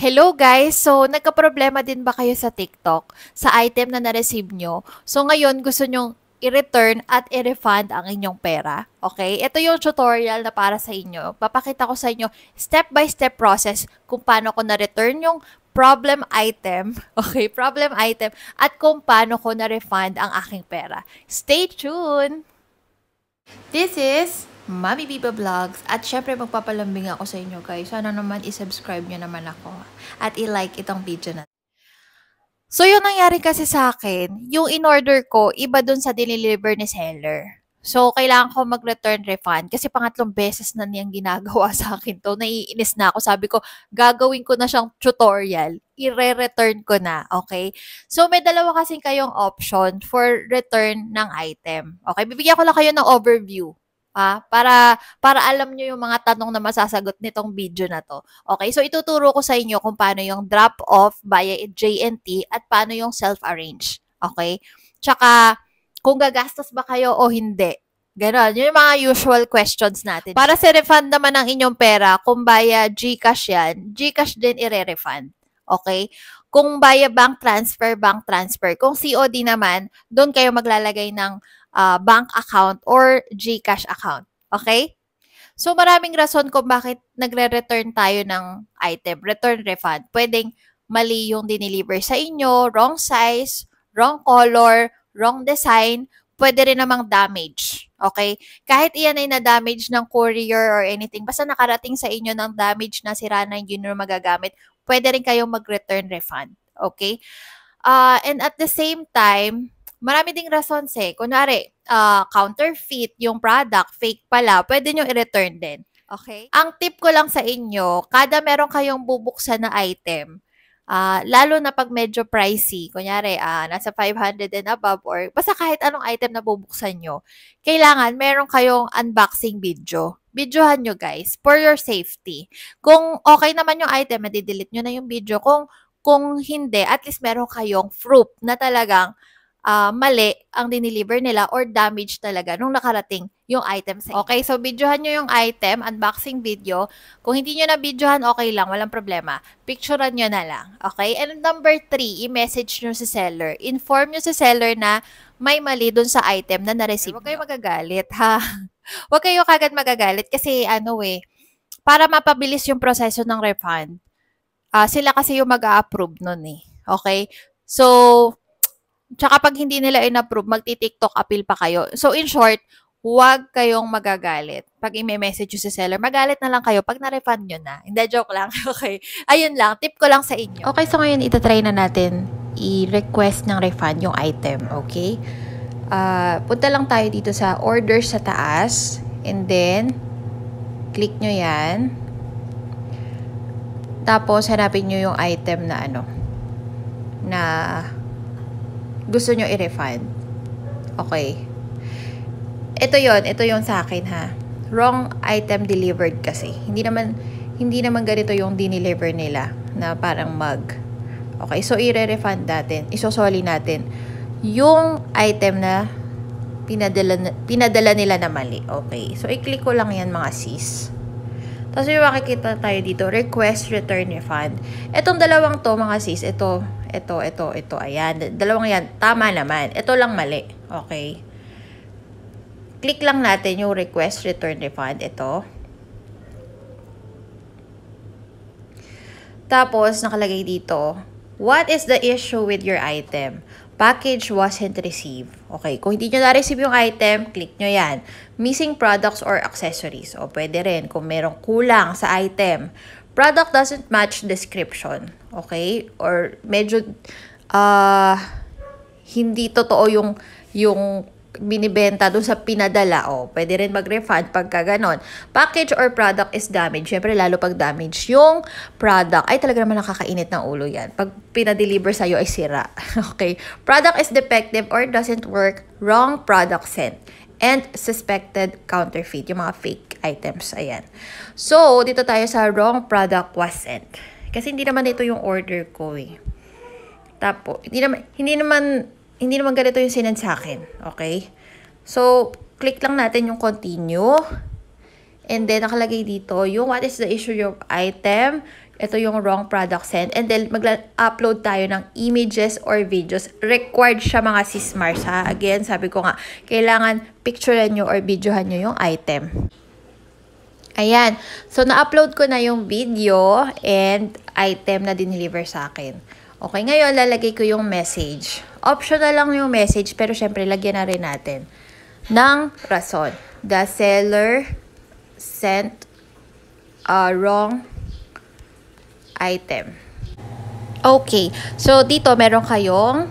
Hello guys! So, nagka-problema din ba kayo sa TikTok sa item na na-receive nyo? So, ngayon gusto nyong i-return at i-refund ang inyong pera. Okay? Ito yung tutorial na para sa inyo. Papakita ko sa inyo step-by-step process kung paano ko na-return yung problem item. Okay? Problem item. At kung paano ko na-refund ang aking pera. Stay tuned! This is Mami Biba Vlogs. At syempre magpapalambing ako sa inyo guys. Sana naman i-subscribe nyo naman ako. At i-like itong video na. So yung nangyari kasi sa akin, yung in-order ko, iba dun sa dineliver ni seller. So, kailangan ko mag-return refund kasi pangatlong beses na niyang ginagawa sa akin to. Naiinis na ako. Sabi ko, gagawin ko na siyang tutorial. I-re-return ko na. Okay? So, may dalawa kasing kayong option for return ng item. Okay? Bibigyan ko lang kayo ng overview. Para alam nyo yung mga tanong na masasagot nitong video na to. Okay? So, ituturo ko sa inyo kung paano yung drop-off via JNT at paano yung self-arrange. Okay? Tsaka, kung gagastos ba kayo o hindi. Ganon. Yun yung mga usual questions natin. Para sa refund naman ng inyong pera, kung via GCash yan, GCash din i-refund. Okay? Kung via bank transfer. Kung COD naman, doon kayo maglalagay ng bank account or GCash account. Okay? So, maraming rason kung bakit nagre-return tayo ng item. Return refund. Pwedeng mali yung dineliver sa inyo, wrong size, wrong color, wrong design, pwede rin namang damage. Okay? Kahit iyan ay na-damage ng courier or anything, basta nakarating sa inyo ng damage na sira na yun yung magagamit, pwede rin kayong mag-return refund. Okay? And at the same time, marami ding rasons eh. Kunwari, counterfeit yung product, fake pala, pwede nyo i-return din. Okay? Ang tip ko lang sa inyo, kada meron kayong bubuksan na item, lalo na pag medyo pricey, kunyari, nasa 500 and above, or basta kahit anong item na bubuksan nyo, kailangan meron kayong unboxing video. Videohan nyo guys, for your safety. Kung okay naman yung item, madidelete nyo na yung video. Kung hindi, at least meron kayong proof na talagang mali ang dineliver nila or damage talaga nung nakarating yung item sa inyo. Okay, so videohan nyo yung item, unboxing video. Kung hindi nyo na videohan, okay lang, walang problema. Picturean nyo na lang. Okay? And number 3, i-message nyo si seller. Inform nyo si seller na may mali dun sa item na na-receive. Huwag kayo magagalit, ha? Huwag kayo kagad magagalit kasi para mapabilis yung proseso ng refund, sila kasi yung mag-a-approve nun eh. Okay? So, tsaka pag hindi nila in-approve, magti-TikTok appeal pa kayo. So, in short, huwag kayong magagalit. Pag i-message yung si seller, magalit na lang kayo pag na-refund nyo na. Hindi, joke lang. Okay. Ayun lang. Tip ko lang sa inyo. Okay, so ngayon itatry na natin i-request ng refund yung item. Okay? Punta lang tayo dito sa orders sa taas. And then, click nyo yan. Tapos, hanapin nyo yung item na na gusto nyo i-refund. Okay. Ito yon sa akin ha. Wrong item delivered kasi. Hindi naman ganito yung dineliver nila na parang mug. Okay, so i-refund natin. Isosoli natin yung item na pinadala nila na mali. Okay, so i-click ko lang yan mga sis. Tapos yung makikita tayo dito, request return refund. Itong dalawang to mga sis, ito, ayan. Dalawang yan, tama naman. Ito lang mali. Okay. Click lang natin yung request return refund. Ito. Tapos, nakalagay dito, what is the issue with your item? Package wasn't received. Okay, kung hindi nyo na-receive yung item, click nyo yan. Missing products or accessories. O, pwede rin kung merong kulang sa item. Product doesn't match description. Okay? Or medyo hindi totoo yung binibenta doon sa pinadala. O, pwede rin mag-refund pagka ganon. Package or product is damaged. Siyempre, lalo pag damage yung product, ay talaga naman nakakainit ng ulo yan. Pag pinadeliver sa'yo ay sira. Okay. Product is defective or doesn't work. Wrong product sent. And suspected counterfeit. Yung mga fake items. Ayan. So, dito tayo sa wrong product was sent. Kasi hindi naman ito yung order ko eh. Tapos, hindi naman ganito yung sinend sa akin. Okay? So, click lang natin yung continue. And then, nakalagay dito yung what is the issue of item. ito yung wrong product sent, and then mag-upload tayo ng images or videos. Required siya mga sis Mars, ha. Again, sabi ko nga, kailangan picturean nyo or videohan nyo yung item. Ayan. So, na-upload ko na yung video and item na dineliver sa akin. Okay, ngayon lalagay ko yung message. Optional lang yung message, pero syempre lagyan na rin natin ng rason. The seller sent a wrong item. Okay, so dito meron kayong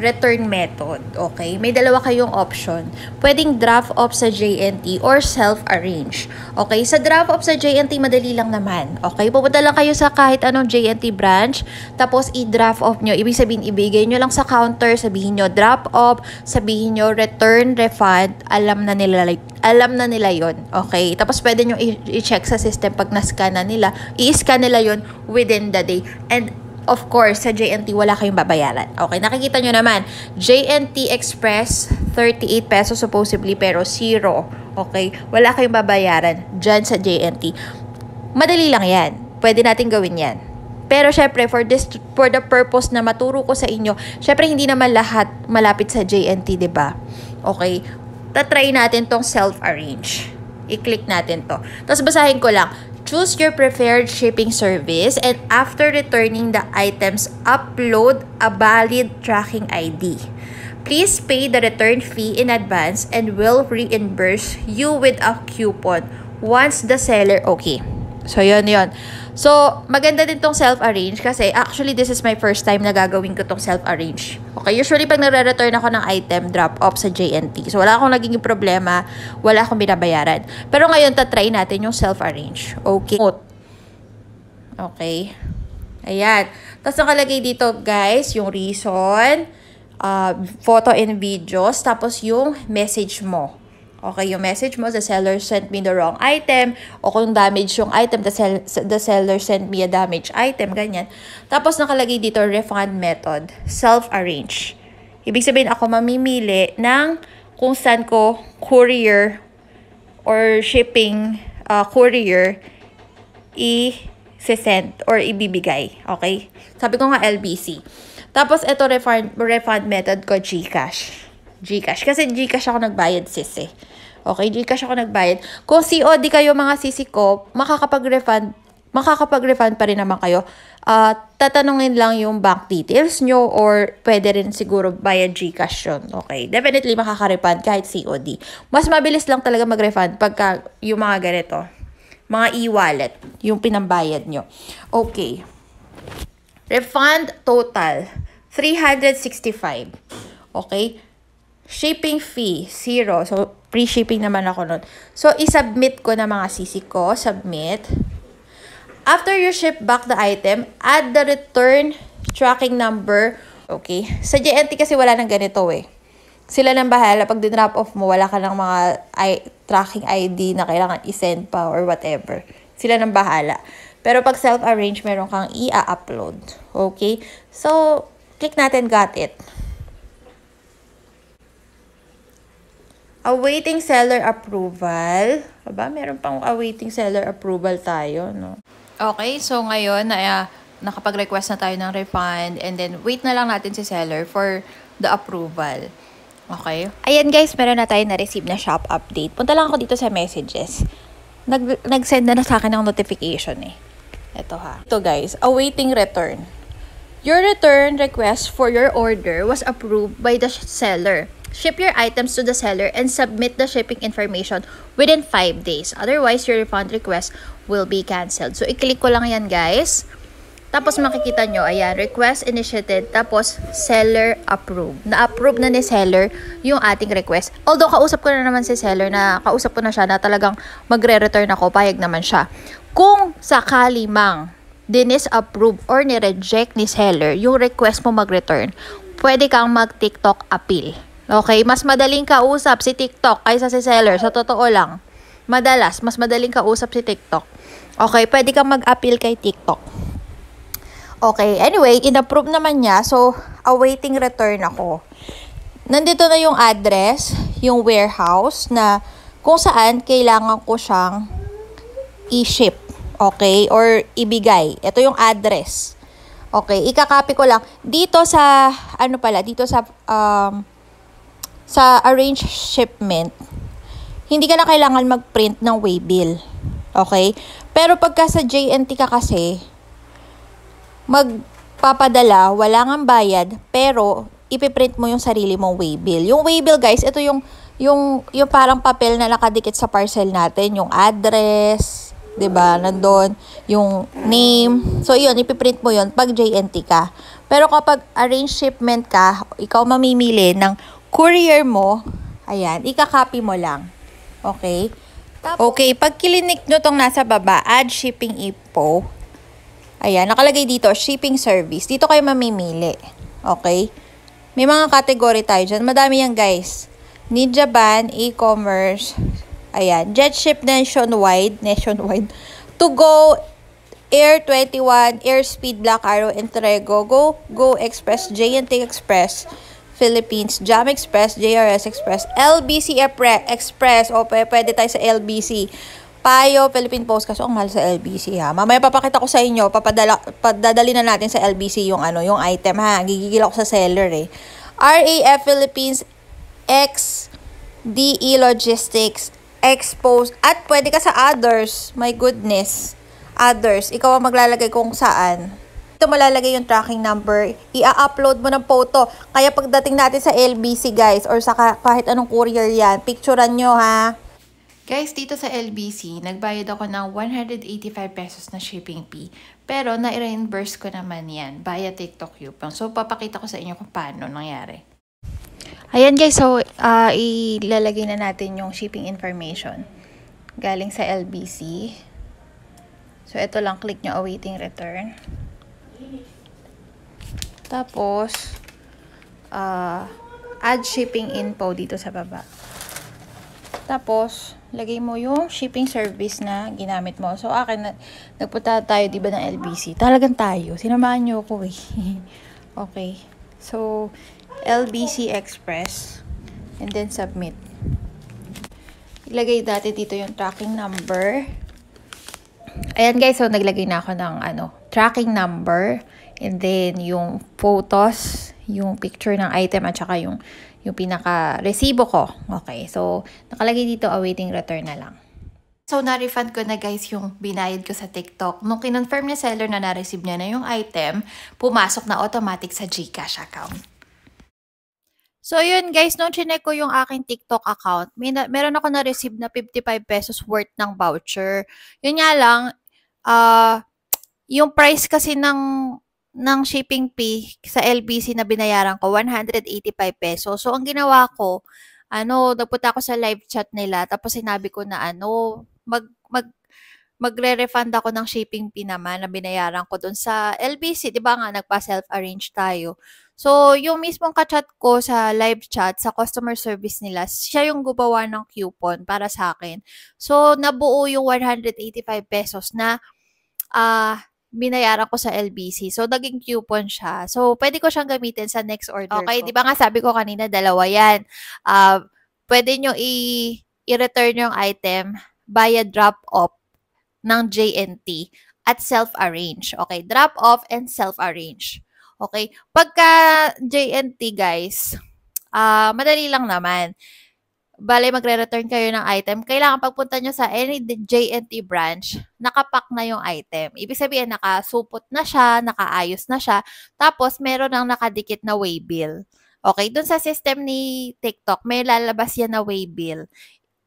return method. Okay, may dalawa kayong option. Pwedeng draft off sa JNT or self-arrange. Okay, sa draft off sa JNT, madali lang naman. Okay, pupunta lang kayo sa kahit anong JNT branch, tapos i-draft off nyo. Ibig sabihin, ibigay nyo lang sa counter, sabihin nyo drop off, sabihin nyo return, refund, alam na nila yon. Okay, tapos pwede nyo i-check sa system pag na-scan na nila, i-scan nila yon within the day. And of course, sa JNT, wala kayong babayaran. Okay, nakikita nyo naman, JNT Express, 38 pesos supposedly, pero 0. Okay, wala kayong babayaran dyan sa JNT. Madali lang yan. Pwede natin gawin yan. Pero syempre, for the purpose na maturo ko sa inyo, syempre hindi naman lahat malapit sa JNT, diba? Okay, tatry natin tong self-arrange. I-click natin to. Tapos basahin ko lang. Choose your preferred shipping service, and after returning the items, upload a valid tracking ID. Please pay the return fee in advance and we'll reimburse you with a coupon once the seller okay. So, yun. So, maganda din tong self-arrange kasi actually this is my first time na gagawin ko tong self-arrange. Okay, usually pag nare-return ako ng item, drop off sa JNT. So, wala akong naging problema, wala akong binabayaran. Pero ngayon, tatry natin yung self-arrange. Okay. Okay. Ayan. Tapos nakalagay dito, guys, yung reason, photo and videos, tapos yung message mo. Okay, yung message mo, the seller sent me the wrong item, o kung damage yung item, the seller sent me a damaged item, ganyan. Tapos nakalagay dito, refund method, self-arrange. Ibig sabihin, ako mamimili ng kung saan ko courier or shipping courier i-send or ibibigay. Okay? Sabi ko nga LBC. Tapos, ito refund method ko, GCash. Kasi GCash ako nagbayad, sis eh. Okay, GCash ako nagbayad. Kung COD kayo mga sisi ko, makakapag-refund pa rin naman kayo. Tatanungin lang yung bank details nyo or pwede rin siguro via GCash yun. Okay, definitely makaka-refund kahit COD. Mas mabilis lang talaga mag-refund pagka yung mga ganito. Mga e-wallet, yung pinambayad nyo. Okay. Refund total, 365. Okay. Shipping fee, 0. So, free shipping naman ako nun. So, i-submit ko na mga sisi ko. Submit. After you ship back the item, add the return tracking number. Okay. Sa JNT kasi wala nang ganito eh. Sila nang bahala. Pag din-drop off mo, wala ka ng mga tracking ID na kailangan i-send pa or whatever. Sila nang bahala. Pero pag self-arrange, meron kang i-upload. Okay. So, click natin, got it. Awaiting seller approval. Aba, meron pang awaiting seller approval tayo, no? Okay, so ngayon, nakapag-request na tayo ng refund and then wait na lang natin si seller for the approval. Okay? Ayan guys, meron na tayo na-receive na shop update. Punta lang ako dito sa messages. Nag-send na sa akin ng notification eh. Ito ha. Ito guys, awaiting return. Your return request for your order was approved by the seller. Ship your items to the seller and submit the shipping information within 5 days. Otherwise, your refund request will be canceled. So, i-click ko lang yan, guys. Tapos, makikita nyo, ayan, request initiated, tapos, seller approved. Na-approve na ni seller yung ating request. Although, kausap ko na naman si seller kausap ko na siya na talagang magre-return ako, payag naman siya. Kung sakali mang dinis-approve or ni-reject ni seller yung request mo mag-return, pwede kang mag-TikTok appeal. Okay, mas madaling kausap si TikTok kaysa si seller. Sa totoo lang, mas madaling kausap si TikTok. Okay, pwede kang mag-appeal kay TikTok. Okay, anyway, in-approve naman niya. So, awaiting return ako. Nandito na yung address, yung warehouse na kung saan kailangan ko siyang i-ship. Okay? Or ibigay. Ito yung address. Okay? Ikakopy ko lang. Dito sa, dito sa arrange shipment, hindi ka na kailangan mag-print ng waybill. Okay? Pero pagka sa JNT ka kasi, magpapadala, wala ngang bayad, pero ipiprint mo yung sarili mong waybill. Yung waybill, guys, ito yung parang papel na nakadikit sa parcel natin, yung address, 'di ba? Nandoon yung name. So, yun, ipiprint mo yun pag JNT ka. Pero kapag arrange shipment ka, ikaw mamimili ng courier mo, ayan, ikakopy mo lang. Okay? Okay, pag kilinik nyo tong nasa baba, add shipping info. Ayan, nakalagay dito, shipping service. Dito kayo mamimili. Okay? May mga category tayo dyan. Madami yan, guys. Ninja Van, e-commerce. Ayan, JetShip nationwide. To Go, Air 21, Airspeed, Black Arrow, Entrego, Go Express, JNT Express, Philippines, Jam Express, JRS Express, LBC Express. O, pwede tayo sa LBC. Payo, Philippine Post. Kaso ang mahal sa LBC, ha. Mamaya papakita ko sa inyo, padadali na natin sa LBC yung yung item, ha. Gigigil ako sa seller, eh. RAF Philippines, XDE Logistics, Expose, at pwede ka sa others. My goodness. Others. Ikaw ang maglalagay kung saan. Ito malalagay yung tracking number. I-upload mo ng photo. Kaya pagdating natin sa LBC, guys, or sa kahit anong courier yan, picturean nyo, ha. Guys, dito sa LBC, nagbayad ako ng 185 pesos na shipping fee. Pero na-reimburse ko naman yan via TikTok Coupon. So, papakita ko sa inyo kung paano nangyari. Ayan guys, so ilalagay na natin yung shipping information. Galing sa LBC. So, ito lang, click nyo awaiting return. Tapos, add shipping info dito sa baba. Tapos, lagay mo yung shipping service na ginamit mo. So, akin, nagpunta tayo, diba, ng LBC. Talagang tayo. Sinamahan nyo ako, eh. Okay. So, LBC Express. And then, submit. Ilagay natin dito yung tracking number. Ayan, guys. So, naglagay na ako ng, tracking number. And then, yung photos, yung picture ng item, at saka yung pinaka-resibo ko. Okay, so, nakalagay dito, awaiting return na lang. So, na-refund ko na, guys, yung binayad ko sa TikTok. Nung kinonfirm niya seller na na-receive niya na yung item, pumasok na automatic sa GCash account. So, yun, guys, nung chinek ko yung aking TikTok account, meron ako na-receive na 55 pesos worth ng voucher. Yun nga lang, yung price kasi ng shipping fee sa LBC na binayaran ko, 185 pesos. So, ang ginawa ko, nagpunta ako sa live chat nila, tapos sinabi ko na, magre-refund ako ng shipping fee naman na binayaran ko dun sa LBC. Diba nga, nagpa-self-arrange tayo. So, yung mismong kachat ko sa live chat, sa customer service nila, siya yung gumawa ng coupon para sa akin. So, nabuo yung 185 pesos na, binayaran ko sa LBC. So, naging coupon siya. So, pwede ko siyang gamitin sa next order ko. Di ba nga sabi ko kanina, dalawa yan. Pwede nyo i-return yung item via drop-off ng JNT at self-arrange. Okay, drop-off and self-arrange. Okay, pagka JNT, guys, madali lang naman. Bale, magre-return kayo ng item, kailangan pagpunta nyo sa any JNT branch, nakapack na yung item. Ibig sabihin, nakasupot na siya, nakaayos na siya, tapos meron ng nakadikit na waybill. Okay, dun sa system ni TikTok, may lalabas yan na waybill.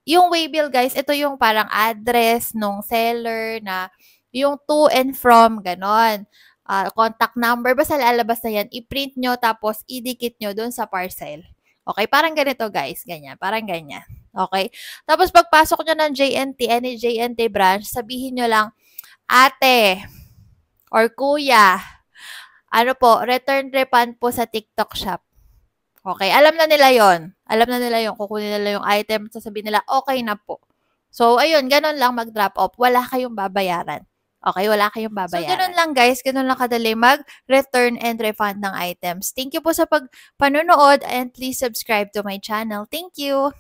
Yung waybill, guys, ito yung parang address nung seller na yung to and from, ganon. Contact number, basta lalabas na yan, i-print nyo, tapos idikit nyo dun sa parcel. Okay, parang ganito, guys, ganyan, parang ganyan. Okay, tapos pagpasok nyo ng JNT, any JNT branch, sabihin nyo lang, ate, or kuya, return refund po sa TikTok shop. Okay, alam na nila yon. Alam na nila yon. Kukunin nila yung item, sasabihin nila, okay na po. So, ayun, ganun lang mag-drop off. Wala kayong babayaran. Okay, wala kayong babayaran. So, ganun lang, guys. Ganun lang kadali mag-return and refund ng items. Thank you po sa panonood and please subscribe to my channel. Thank you!